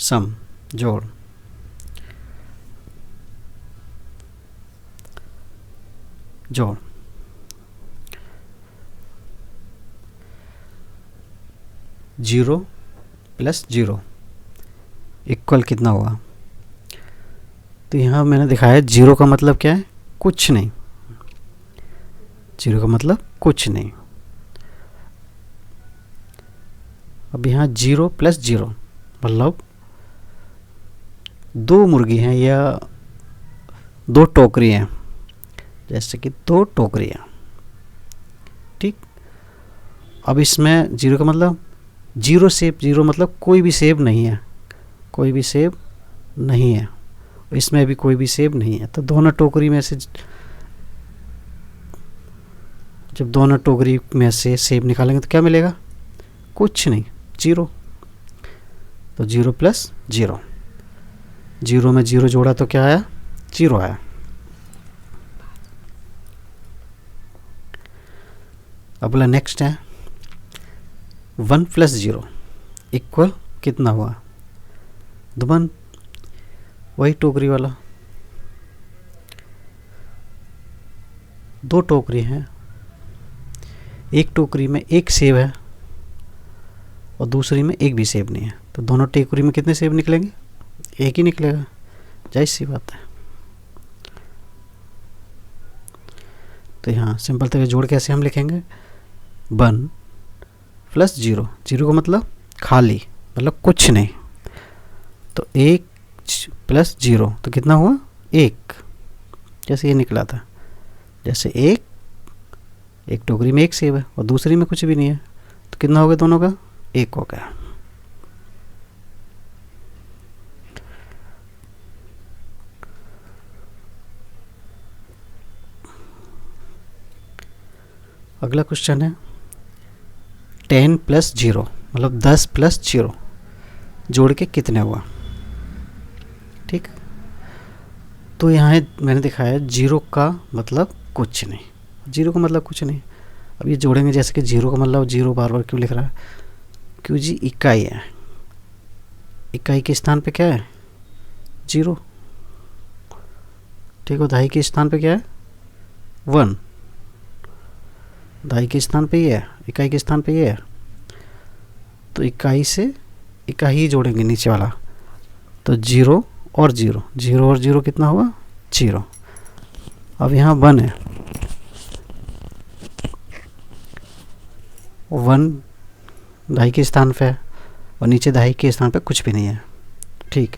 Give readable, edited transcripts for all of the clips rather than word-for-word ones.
सम जोड़, जोड़, zero plus zero equal कितना हुआ? तो यहाँ मैंने दिखाया जीरो का मतलब क्या है? कुछ नहीं। जीरो का मतलब कुछ नहीं। अब यहाँ जीरो प्लस जीरो मतलब दो मुर्गी हैं या दो टोकरी हैं, जैसे कि दो टोकरियाँ। ठीक। अब इसमें जीरो का मतलब जीरो सेब, जीरो मतलब कोई भी सेब नहीं है, कोई भी सेब नहीं है। इसमें भी कोई भी सेब नहीं है। तो दोनों टोकरी में से जब दोनों टोकरी में से सेब निकालेंगे तो क्या मिलेगा? कुछ नहीं, जीरो। तो जीरो प्लस जीरो, जीरो में जीरो जोड़ा तो क्या आया? जीरो आया। अगला नेक्स्ट है वन प्लस जीरो इक्वल कितना हुआ? वन, वही टोकरी वाला। दो टोकरी हैं, एक टोकरी में एक सेब है और दूसरी में एक भी सेब नहीं है। तो दोनों टोकरी में कितने सेब निकलेंगे? एक ही निकलेगा, जाहिर सी बात है। तो यहाँ सिंपल तरीके जोड़ कैसे हम लिखेंगे? वन प्लस जीरो, जीरो का मतलब खाली, मतलब कुछ नहीं। तो एक प्लस जीरो तो कितना हुआ? एक। जैसे ये निकला था, जैसे एक टोकरी में एक सेब है और दूसरी में कुछ भी नहीं है, तो कितना हो गया दोनों का? एक हो गया। अगला क्वेश्चन है 10 प्लस जीरो मतलब 10 प्लस जीरो जोड़ के कितने हुआ? ठीक। तो यहाँ मैंने दिखाया जीरो का मतलब कुछ नहीं, जीरो का मतलब कुछ नहीं। अब ये जोड़ेंगे, जैसे कि जीरो का मतलब जीरो बार बार क्यों लिख रहा है? क्यों जी? इकाई है, इकाई के स्थान पे क्या है? जीरो। ठीक है। दहाई के स्थान पे क्या है? वन। दहाई के स्थान पे ये है, इकाई के स्थान पे ये है। तो इकाई से इकाई ही जोड़ेंगे नीचे वाला। तो जीरो और जीरो, जीरो और जीरो कितना हुआ? जीरो। अब यहाँ वन है, वन दहाई के स्थान पे है और नीचे दहाई के स्थान पे कुछ भी नहीं है। ठीक।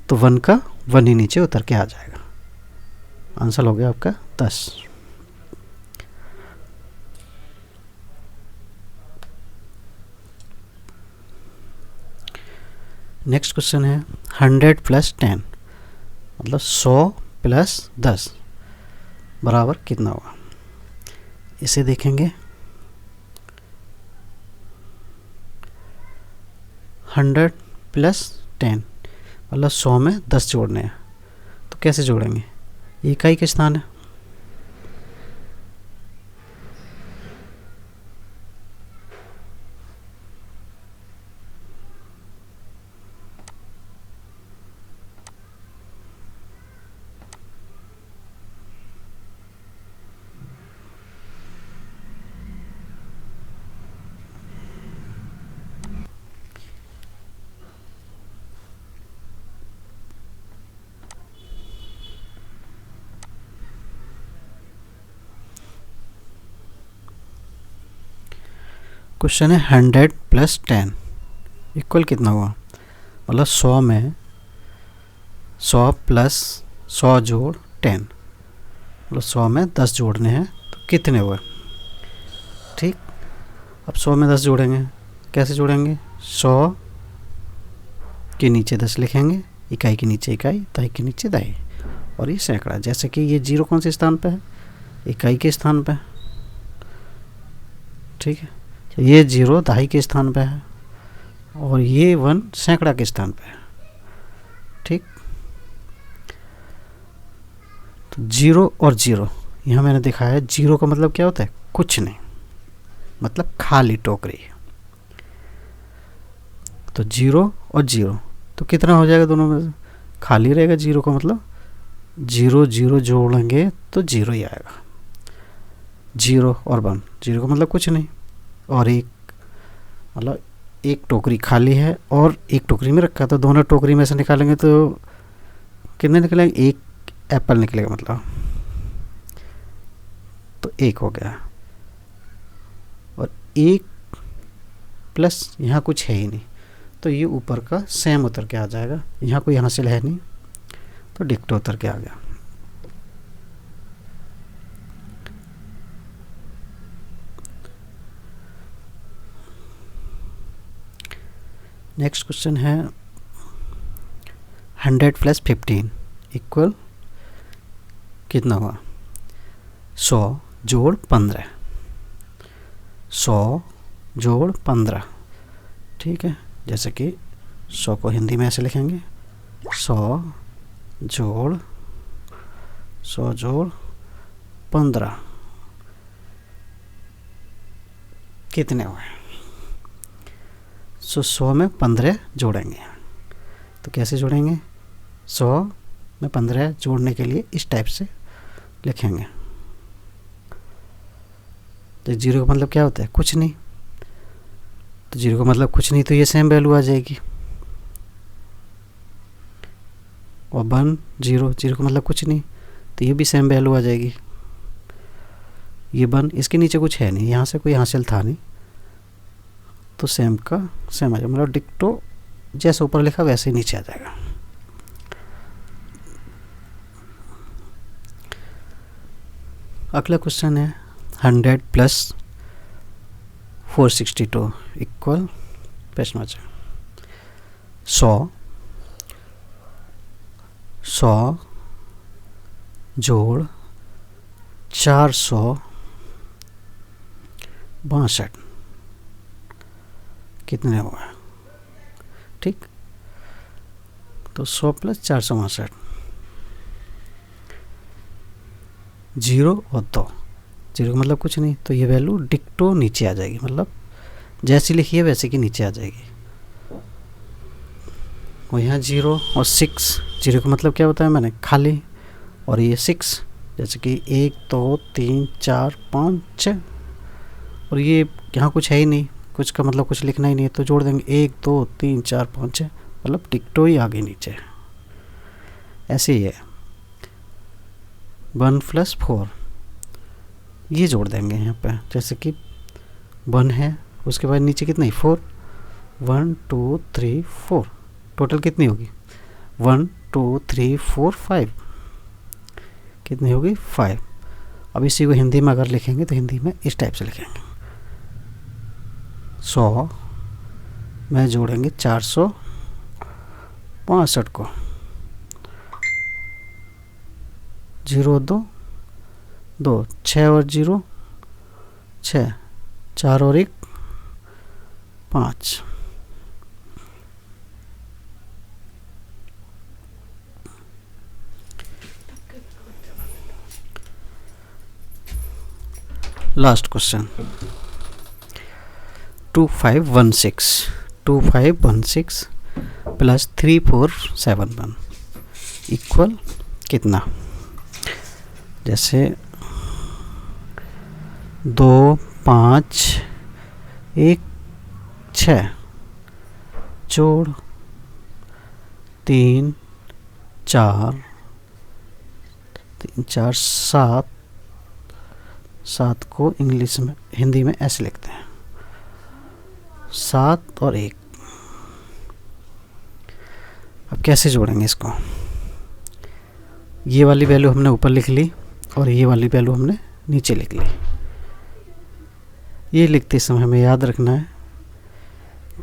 तो वन का वन ही नीचे उतर के आ जाएगा। आंसर हो गया आपका 10। नेक्स्ट क्वेश्चन है 100 प्लस 10 मतलब 100 प्लस 10 बराबर कितना हुआ? इसे देखेंगे 100 प्लस 10 मतलब 100 में 10 जोड़ने हैं। तो कैसे जोड़ेंगे? इकाई के स्थान है, क्वेश्चन है 100 प्लस 10 इक्वल कितना हुआ? मतलब 100 में 100 प्लस 100 जोड़ 10 मतलब 100 में 10 जोड़ने हैं तो कितने हुए? ठीक। अब 100 में 10 जोड़ेंगे, कैसे जोड़ेंगे? 100 के नीचे 10 लिखेंगे, इकाई के नीचे इकाई, दहाई के नीचे दहाई, और ये सैकड़ा। जैसे कि ये जीरो कौन से स्थान पे है? इकाई के स्थान पे। ठीक है। ये जीरो दहाई के स्थान पे है और ये वन सैकड़ा के स्थान पे है। ठीक। तो जीरो और जीरो यहाँ मैंने दिखाया है। जीरो का मतलब क्या होता है? कुछ नहीं, मतलब खाली टोकरी। तो 0 और 0, तो कितना हो जाएगा दोनों में से? खाली रहेगा 0 का मतलब 0 0 जोड़ेंगे तो 0 ही आएगा। 0 और 1, 0 का मतलब कुछ नहीं, और 1 मतलब एक टोकरी खाली है और एक टोकरी में रखा, तो दोनों टोकरी में से निकालेंगे तो कितने निकलेंगे? 1 एप्पल निकलेगा मतलब, तो 1 हो गया। और 1 प्लस यहाँ कुछ है ही नहीं, तो ये ऊपर का सेम उतर के आ जाएगा, यहाँ कोई हासिल है नहीं, तो डिक्टो उतर के आ गया। नेक्स्ट क्वेश्चन है 100 + 15 इक्वल कितना हुआ? 100 जोड़ 15, 100 जोड़ 15, ठीक है। जैसे कि 100 को हिंदी में ऐसे लिखेंगे, 100 जोड़ 15 कितने हुए? 100 में 15 जोड़ेंगे, तो कैसे जोड़ेंगे? 100 में 15 जोड़ने के लिए इस टाइप से लिखेंगे। तो 0 का मतलब क्या होता है? कुछ नहीं, तो 0 का मतलब कुछ नहीं, तो ये सेम वैल्यू आ जाएगी। और 1 0, 0 का मतलब कुछ नहीं, तो ये भी सेम वैल्यू आ जाएगी। ये 1, इसके नीचे कुछ है नहीं, यहाँ से कोई हासिल था नहीं, तो सेम का सेम आ जाएगा, मतलब डिक्टो जैसे ऊपर लिखा वैसे ही नीचे आ जाएगा। अगला क्वेश्चन है 100 + 462 इक्वल प्रश्न है 100 जोड़ 462 कितने हुआ? ठीक, तो 100 + 462, 0 और 2, 0 का मतलब कुछ नहीं, तो ये वैल्यू डिक्टो नीचे आ जाएगी, मतलब जैसी लिखी है वैसे की नीचे आ जाएगी। और यहाँ 0 और 6, 0 का मतलब क्या होता है मैंने खाली, और ये 6 जैसे कि 1 2 3 4 5 6, और ये यहाँ कुछ है ही नहीं, कुछ का मतलब कुछ लिखना ही नहीं है, तो जोड़ देंगे 1 2 3 4 5 6, मतलब डिक्टो ही आगे नीचे। ऐसे ही है 1 + 4, ये जोड़ देंगे यहाँ पे, जैसे कि 1 है, उसके बाद नीचे कितना है 4, 1 2 3 4, टोटल कितनी होगी? 1 2 3 4 5, कितनी होगी? 5। अब इसी को हिंदी में अगर लिखेंगे तो हिंदी में इस टाइप से लिखेंगे, 100 में जोड़ेंगे 462 को, 0 2 2, 6 और 0 6, 4 और 1 5। लास्ट क्वेश्चन 2516 + 3471 इक्वल कितना? जैसे 2 5 1 6 जोड़ 3 4 7, 7 को इंग्लिश में हिंदी में ऐसे लिखते हैं, 7 और 1। अब कैसे जोड़ेंगे इसको? ये वाली वैल्यू हमने ऊपर लिख ली और ये वाली वैल्यू हमने नीचे लिख ली। ये लिखते समय हमें याद रखना है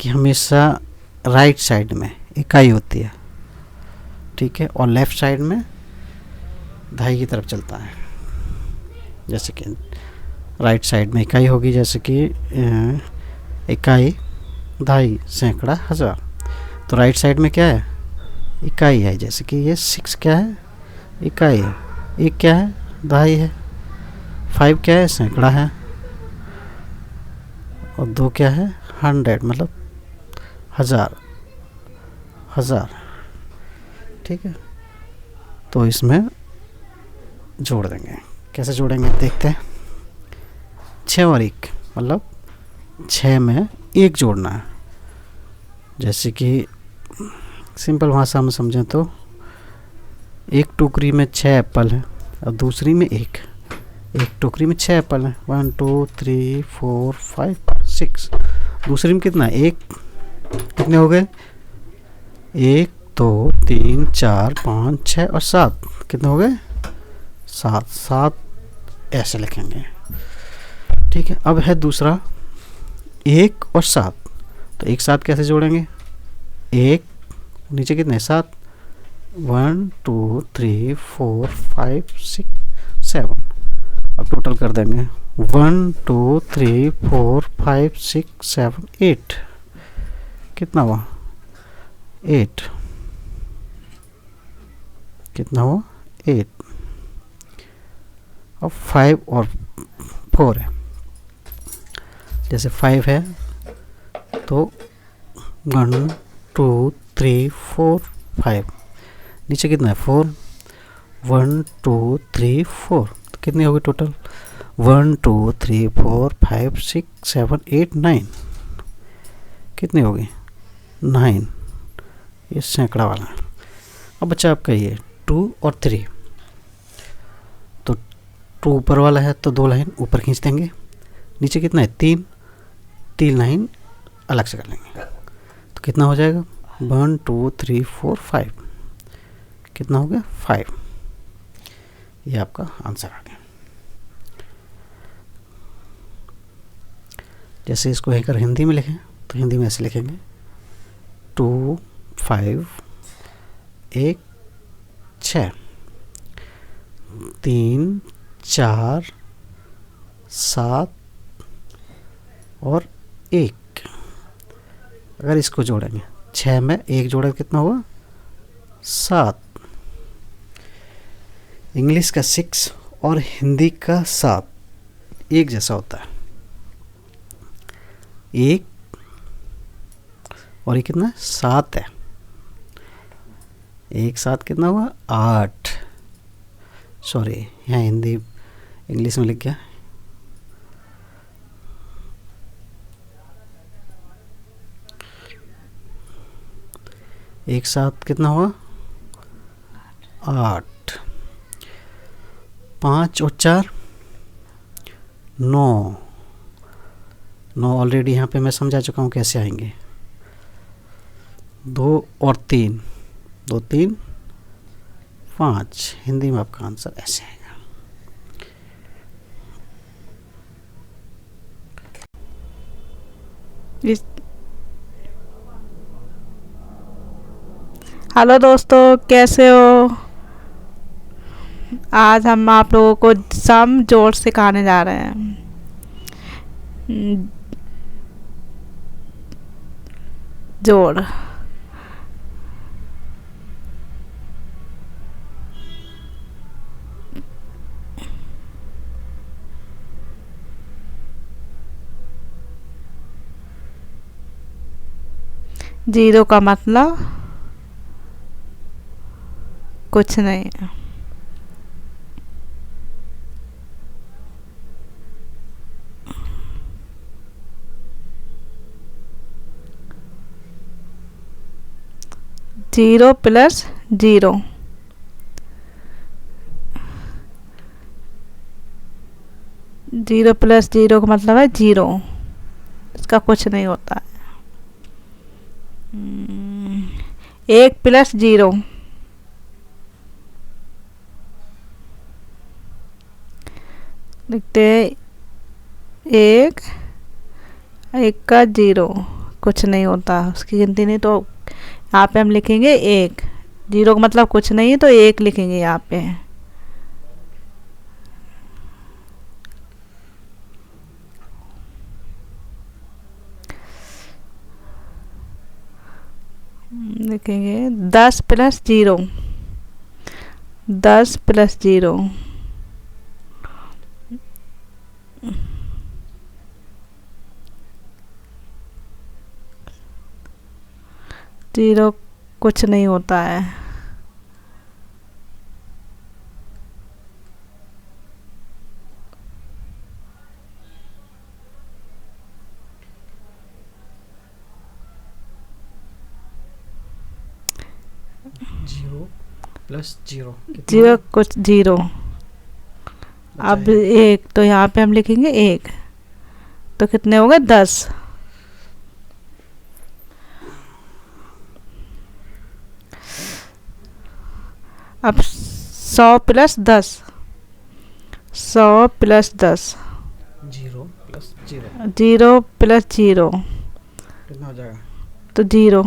कि हमेशा राइट साइड में इकाई होती है, ठीक है, और लेफ़्ट साइड में दहाई की तरफ चलता है। जैसे कि राइट साइड में इकाई होगी, जैसे कि इकाई दहाई सैकड़ा हज़ार, तो राइट साइड में क्या है? इकाई है। जैसे कि ये 6 क्या है? इकाई है। 1 क्या है? दहाई है। 5 क्या है? सैकड़ा है। और 2 क्या है? 100, मतलब हज़ार, हज़ार, ठीक है। तो इसमें जोड़ देंगे। कैसे जोड़ेंगे देखते हैं। 6 और 1 मतलब 6 में 1 जोड़ना है। जैसे कि सिंपल भाषा में समझें तो एक टोकरी में 6 एप्पल है और दूसरी में एक टोकरी में 6 एप्पल है। 1 2 3 4 5 6। दूसरी में कितना है? एक। कितने हो गए? 1 2 3 4 5 6 और 7। कितने हो गए? 7। 7 ऐसे लिखेंगे, ठीक है। अब है दूसरा 1 और 7। तो एक साथ कैसे जोड़ेंगे? 1 नीचे कितने? 7। 1 2 3 4 5 6 7। अब टोटल कर देंगे। 1 2 3 4 5 6 7 8। कितना हुआ? 8। कितना हुआ? 8। अब 5 और 4 है। जैसे 5 है तो 1 2 3 4 5। नीचे कितना है? 4। 1 2 3 4। तो कितनी होगी टोटल? 1 2 3 4 5 6 7 8 9। कितनी होगी? 9। ये सैकड़ा वाला है। अब बच्चा आपका ये 2 और 3। तो 2 ऊपर वाला है तो 2 लाइन ऊपर खींच देंगे। नीचे कितना है? 3। 3 लाइन अलग से कर लेंगे। तो कितना हो जाएगा? 1 2 3 4 5। कितना हो गया? 5। ये आपका आंसर आ गया। जैसे इसको अगर हिंदी में लिखें तो हिंदी में ऐसे लिखेंगे 2 5 1 6 3 4 7 और 1। अगर इसको जोड़ेंगे 6 में 1 जोड़ा कितना हुआ? 7। इंग्लिश का 6 और हिंदी का 7 एक जैसा होता है। 1 और ये कितना? 7 है। 1 7 कितना हुआ? 8। सॉरी, यहाँ हिंदी इंग्लिश में लिख गया। एक 7 कितना हुआ? 8। 5 और 4 9। 9 ऑलरेडी यहाँ पे मैं समझा चुका हूँ कैसे आएंगे। 2 और 3 2 3 5। हिंदी में आपका आंसर ऐसे आएगा। हेलो दोस्तों, कैसे हो? आज हम आप लोगों को सम जोड़ सिखाने जा रहे हैं। जोड़। जीरो का मतलब कुछ नहीं है। Zero plus zero. Zero plus zero का मतलब है जीरो। इसका कुछ नहीं होता है। 1 प्लस जीरो। लिखते हैं 1 का 0। कुछ नहीं होता, उसकी गिनती नहीं। तो यहाँ पे हम लिखेंगे 1। जीरो का मतलब कुछ नहीं है तो 1 लिखेंगे यहाँ पे। लिखेंगे 10 प्लस जीरो। 10 plus zero. 0 कुछ नहीं होता है। जीरो प्लस जीरो 0 कुछ 0। अब 1 तो यहाँ पे हम लिखेंगे 1, तो कितने हो गए 10। अब 100 plus 10, 100 plus 10, zero plus zero 0 plus 0 कितना हो जाएगा? तो 0।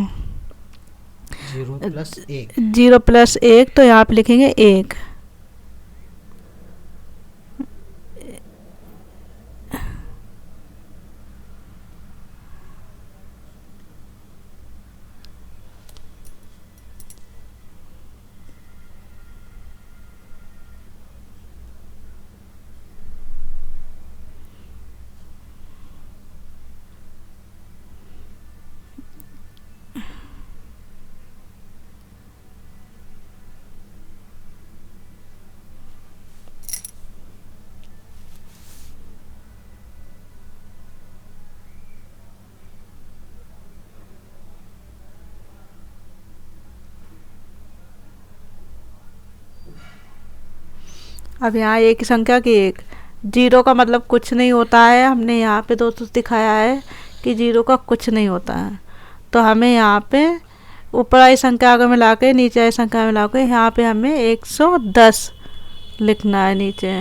जीरो प्लस एक 0 प्लस 1 तो यहाँ पे लिखेंगे 1। अब यहाँ एक ही संख्या की 1, 0 का मतलब कुछ नहीं होता है। हमने यहाँ पे दोस्तों दिखाया है कि 0 का कुछ नहीं होता है। तो हमें यहाँ पे ऊपर आई संख्या को मिला के नीचे आई संख्या मिला के यहाँ पे हमें 110 लिखना है नीचे।